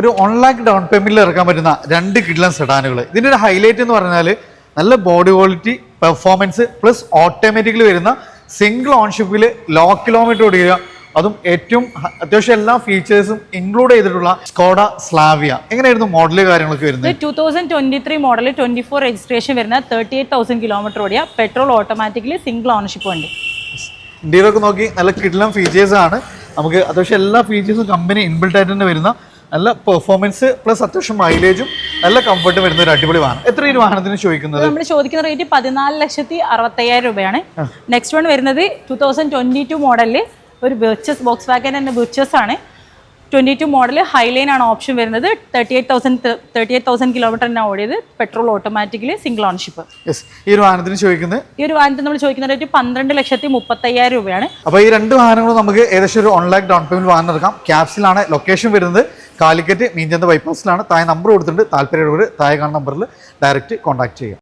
ഒരു 1 lakh down പേയ്മെന്റിൽ ഇറക്കാൻ പറ്റുന്ന 2 കിഡ്ലൻ സെഡാനുകൾ. ഇതിന്റെ ഒരു ഹൈലൈറ്റ് എന്ന് പറഞ്ഞാൽ നല്ല body quality, performance plus automatically വരുന്ന സിംഗിൾ ഓൺഷിപ്പിൽ ലോ കിലോമീറ്റർ ഓടിക്കുക, അതും ഏറ്റവും അത്യാവശ്യം എല്ലാ ഫീച്ചേഴ്സും ഇൻക്ലൂഡ് ചെയ്തിട്ടുള്ള സ്കോഡ സ്ലാവിയ. എങ്ങനെയായിരുന്നു മോഡല് കാര്യങ്ങളൊക്കെ വരുന്നത്? 2023 മോഡൽ 24 രജിസ്ട്രേഷൻ വരുന്ന 38,000 കിലോമീറ്റർ ഓടിയ പെട്രോൾ ഓട്ടോമാറ്റിക്കലി സിംഗിൾ ഓണർഷിപ്പ് ഉണ്ട്. ഇന്ത്യയിലൊക്കെ നോക്കി നല്ല കിഡ്ലൻ ഫീച്ചേഴ്സ് ആണ്. നമുക്ക് അത്യാവശ്യം എല്ലാ ഫീച്ചേഴ്സും കമ്പനി ഇൻബിൽട്ട് ആയിട്ട് തന്നെ വരുന്ന നല്ല പെർഫോമൻസ് പ്ലസ് അത്യാവശ്യം മൈലേജും നല്ല കംഫർട്ടും വരുന്ന ഒരു അടിപൊളി വാഹനം. എത്ര ഈ വാഹനത്തിന് ചോദിക്കുന്നത്? നമ്മൾ ചോദിക്കുന്ന റേറ്റ് 14,65,000 രൂപയാണ്. നെക്സ്റ്റ് വൺ വരുന്നത് 2022 മോഡലിൽ ഒരു ബർച്ചസ്, ബോക്സ് വാഗൻ തന്നെ ബർച്ചസ് ആണ്. 22 മോഡൽ ഹൈലൈൻ ആണ് ഓപ്ഷൻ വരുന്നത്. 38,000 കിലോമീറ്ററിനാണ് ഓടിയത്. Petrol automatically single ownership. ഈ ഒരു വാഹനത്തിന് ചോദിക്കുന്നത് നമ്മൾ ചോദിക്കുന്ന റേറ്റ് 12,35,000 രൂപയാണ്. അപ്പോൾ ഈ 2 വാഹനങ്ങളും നമുക്ക് ഏകദേശം ഒരു 1 lakh ഡൗൺ പേയ്മെന്റ് വാഹനം എടുക്കാം. ക്യാപ്സിലാണ് ലൊക്കേഷൻ വരുന്നത്. കാലിക്കറ്റ് മീൻചന്ത ബൈപ്പാസിലാണ്. താഴെ നമ്പർ കൊടുത്തിട്ടുണ്ട്. താല്പര്യമുള്ളവർ താഴെ കാണുന്ന നമ്പറിൽ ഡയറക്റ്റ് കോൺടാക്ട് ചെയ്യുക.